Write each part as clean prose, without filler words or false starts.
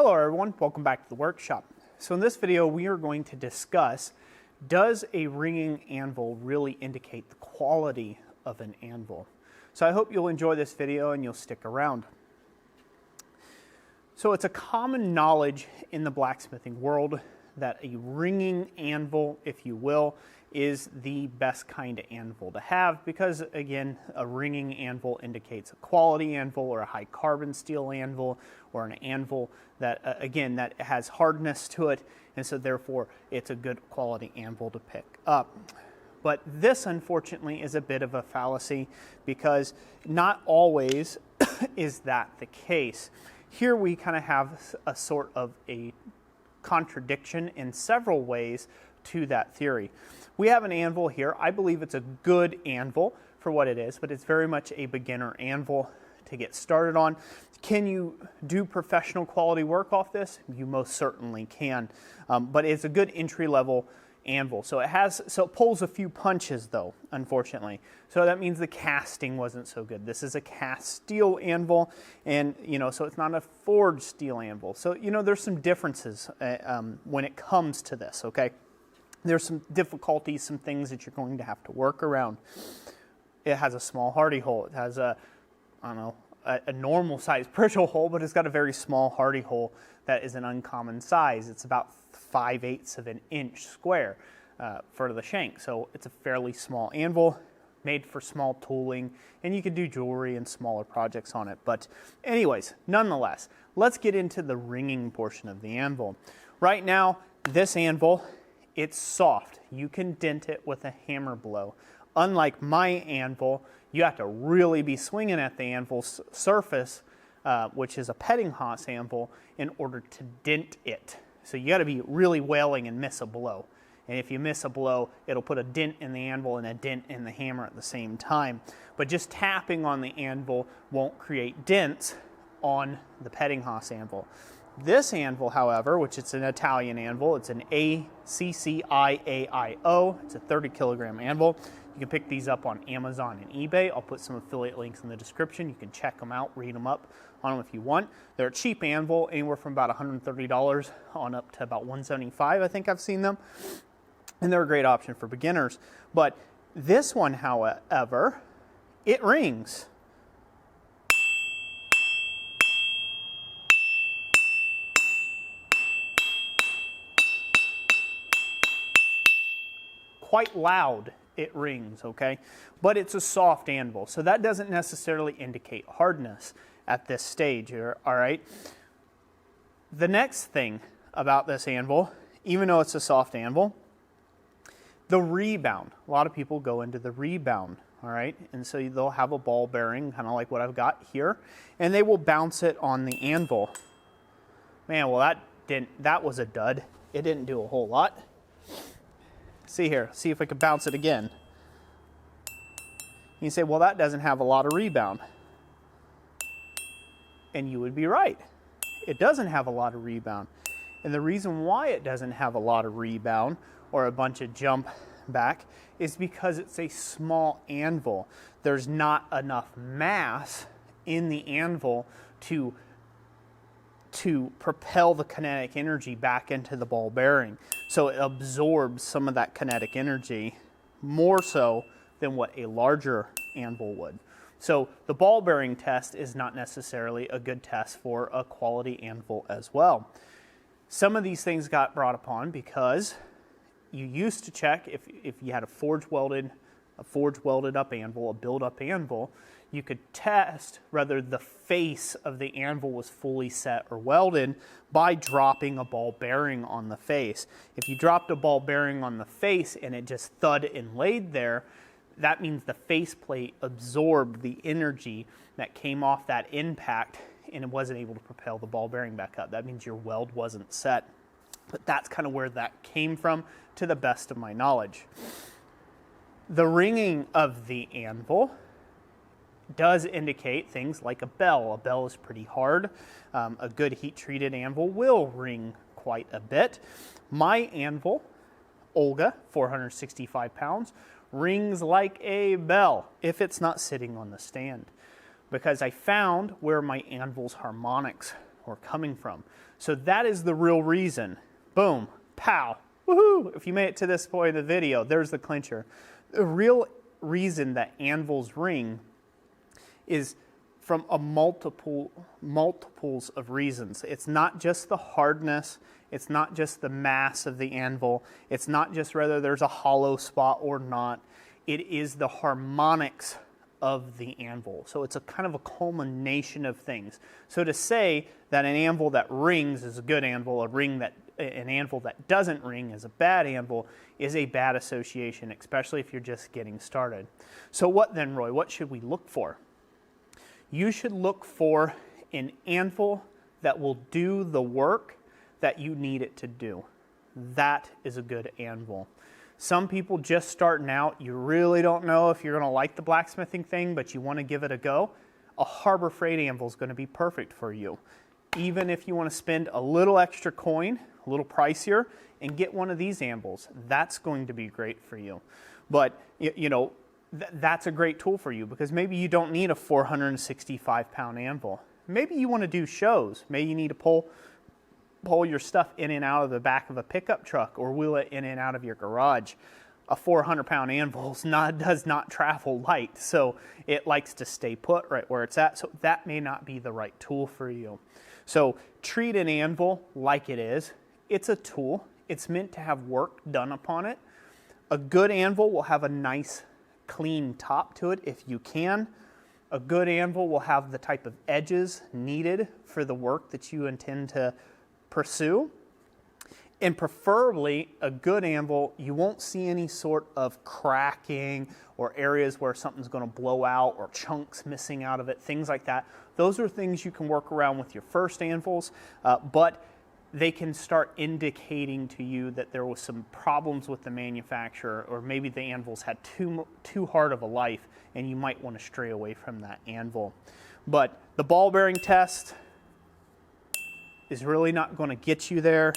Hello everyone, welcome back to the workshop. So in this video we are going to discuss, does a ringing anvil really indicate the quality of an anvil? So I hope you'll enjoy this video and you'll stick around. So it's a common knowledge in the blacksmithing world that a ringing anvil, if you will, is the best kind of anvil to have because, again, a ringing anvil indicates a quality anvil or a high carbon steel anvil or an anvil that, again, that has hardness to it, and so therefore it's a good quality anvil to pick up. But this, unfortunately, is a bit of a fallacy because not always is that the case. Here we kind of have a sort of a contradiction in several ways to that theory. We have an anvil here. I believe it's a good anvil for what it is, but it's very much a beginner anvil to get started on. Can you do professional quality work off this? You most certainly can, but it's a good entry-level anvil. So it pulls a few punches though, unfortunately. So that means the casting wasn't so good. This is a cast steel anvil, and so it's not a forged steel anvil. So there's some differences when it comes to this. Okay, there's some difficulties, some things that you're going to have to work around. It has a small hardy hole. It has a normal sized Pritchell hole, but it's got a very small hardy hole that is an uncommon size. It's about 5/8 of an inch square for the shank. So it's a fairly small anvil, made for small tooling, and you could do jewelry and smaller projects on it. But anyways, nonetheless, let's get into the ringing portion of the anvil. Right now, this anvil, it's soft. You can dent it with a hammer blow. Unlike my anvil, you have to really be swinging at the anvil's surface, which is a Peddinghaus anvil, in order to dent it. So you got to be really wailing and miss a blow. And if you miss a blow, it'll put a dent in the anvil and a dent in the hammer at the same time. But just tapping on the anvil won't create dents on the Peddinghaus anvil. This anvil, however, which it's an Italian anvil, it's an ACCIAIO, it's a 30 kilogram anvil. You can pick these up on Amazon and eBay. I'll put some affiliate links in the description. You can check them out, read them up on them if you want. They're a cheap anvil, anywhere from about $130 on up to about $175, I think I've seen them. And they're a great option for beginners. But this one, however, it rings. Quite loud it rings, okay? But it's a soft anvil, so that doesn't necessarily indicate hardness at this stage, all right? The next thing about this anvil, even though it's a soft anvil, the rebound. A lot of people go into the rebound, all right? And so they'll have a ball bearing, kind of like what I've got here, and they will bounce it on the anvil. Man, well that was a dud. It didn't do a whole lot. See here, see if I can bounce it again. You say, well, that doesn't have a lot of rebound. And you would be right. It doesn't have a lot of rebound. And the reason why it doesn't have a lot of rebound or a bunch of jump back is because it's a small anvil. There's not enough mass in the anvil to propel the kinetic energy back into the ball bearing. So it absorbs some of that kinetic energy more so than what a larger anvil would. So the ball bearing test is not necessarily a good test for a quality anvil as well. Some of these things got brought upon because you used to check if you had a forge welded up anvil, a build up anvil, you could test whether the face of the anvil was fully set or welded by dropping a ball bearing on the face. If you dropped a ball bearing on the face and it just thud and laid there, that means the faceplate absorbed the energy that came off that impact and it wasn't able to propel the ball bearing back up. That means your weld wasn't set. But that's kind of where that came from, to the best of my knowledge. The ringing of the anvil does indicate things like a bell. A bell is pretty hard. A good heat-treated anvil will ring quite a bit. My anvil, Olga, 465 pounds, rings like a bell if it's not sitting on the stand. Because I found where my anvil's harmonics or coming from. So that is the real reason. Boom, pow, woohoo! If you made it to this point of the video, there's the clincher. The real reason that anvils ring is from a multiples of reasons. It's not just the hardness, it's not just the mass of the anvil, it's not just whether there's a hollow spot or not, it is the harmonics of the anvil. So it's a kind of a culmination of things. So to say that an anvil that rings is a good anvil, an anvil that doesn't ring is a bad anvil, is a bad association, especially if you're just getting started. So what then, Roy? What should we look for? You should look for an anvil that will do the work that you need it to do. That is a good anvil. Some people just starting out, you really don't know if you're going to like the blacksmithing thing, but you want to give it a go. A Harbor Freight anvil is going to be perfect for you. Even if you want to spend a little extra coin, a little pricier, and get one of these anvils, that's going to be great for you. But, that's a great tool for you because maybe you don't need a 465-pound anvil. Maybe you want to do shows. Maybe you need to pull your stuff in and out of the back of a pickup truck or wheel it in and out of your garage. A 400-pound anvil does not travel light, so it likes to stay put right where it's at. So that may not be the right tool for you. So treat an anvil like it is. It's a tool. It's meant to have work done upon it. A good anvil will have a nice clean top to it if you can. A good anvil will have the type of edges needed for the work that you intend to pursue. And preferably, a good anvil, you won't see any sort of cracking or areas where something's going to blow out or chunks missing out of it, things like that. Those are things you can work around with your first anvils, but they can start indicating to you that there was some problems with the manufacturer, or maybe the anvils had too hard of a life and you might want to stray away from that anvil. But the ball bearing test is really not going to get you there.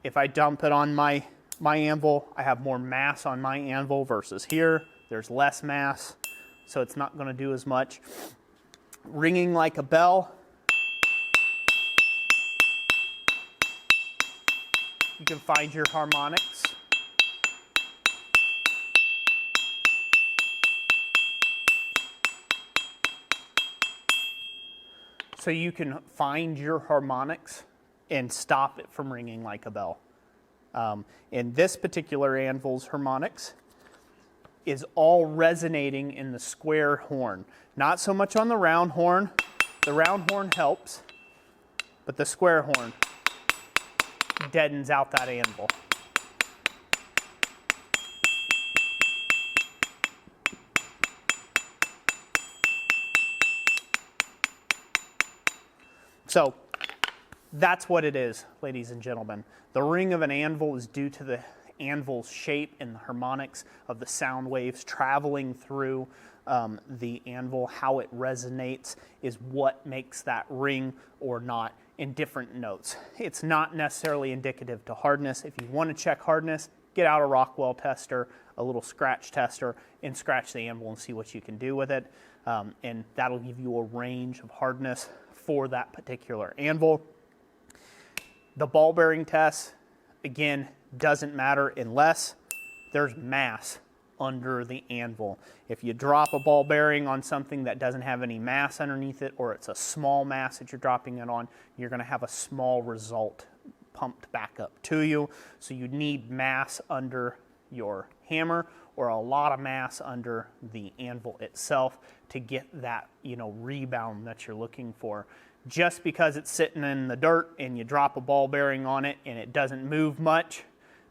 If I dump it on my anvil, I have more mass on my anvil versus here. There's less mass, so it's not going to do as much. Ringing like a bell. You can find your harmonics. So you can find your harmonics and stop it from ringing like a bell. In this particular anvil's harmonics is all resonating in the square horn. Not so much on the round horn. The round horn helps, but the square horn deadens out that anvil. So that's what it is, ladies and gentlemen. The ring of an anvil is due to the anvil's shape and the harmonics of the sound waves traveling through the anvil. How it resonates is what makes that ring or not in different notes. It's not necessarily indicative to hardness. If you want to check hardness, get out a Rockwell tester, a little scratch tester, and scratch the anvil and see what you can do with it. And that'll give you a range of hardness for that particular anvil. The ball bearing test, again, doesn't matter unless there's mass under the anvil. If you drop a ball bearing on something that doesn't have any mass underneath it, or it's a small mass that you're dropping it on, you're going to have a small result pumped back up to you. So you need mass under your hammer or a lot of mass under the anvil itself to get that, rebound that you're looking for. Just because it's sitting in the dirt and you drop a ball bearing on it and it doesn't move much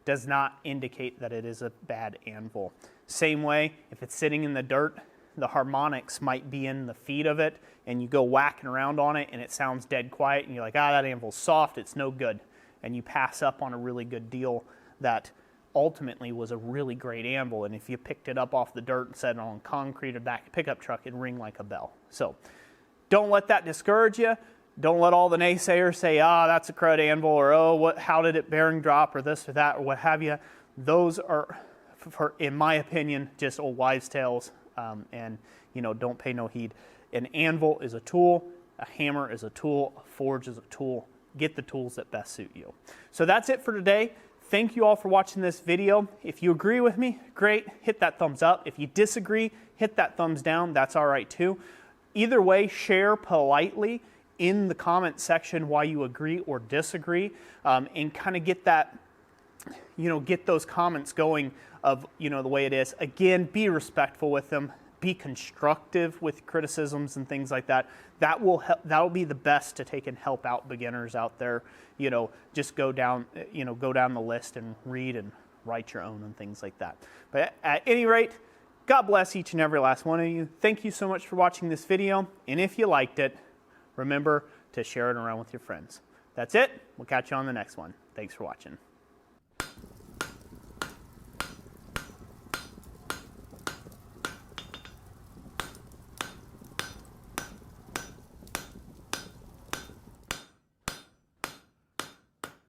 does not indicate that it is a bad anvil. Same way, if it's sitting in the dirt, the harmonics might be in the feet of it and you go whacking around on it and it sounds dead quiet and you're like, that anvil's soft, it's no good. And you pass up on a really good deal that ultimately was a really great anvil. And if you picked it up off the dirt and set it on concrete or back pickup truck, it'd ring like a bell. So don't let that discourage you. Don't let all the naysayers say, that's a crud anvil, or how did it bearing drop, or this or that, or what have you. Those are, in my opinion, just old wives' tales, and don't pay no heed. An anvil is a tool. A hammer is a tool, a forge is a tool. Get the tools that best suit you. So that's it for today. Thank you all for watching this video. If you agree with me, great, hit that thumbs up. If you disagree, hit that thumbs down, that's all right too. Either way, share politely in the comment section why you agree or disagree, and kind of get that, get those comments going of, the way it is. Again, be respectful with them. Be constructive with criticisms and things like that. That will be the best to take and help out beginners out there. Just go down the list and read and write your own and things like that. But at any rate, God bless each and every last one of you. Thank you so much for watching this video. And if you liked it, remember to share it around with your friends. That's it. We'll catch you on the next one. Thanks for watching.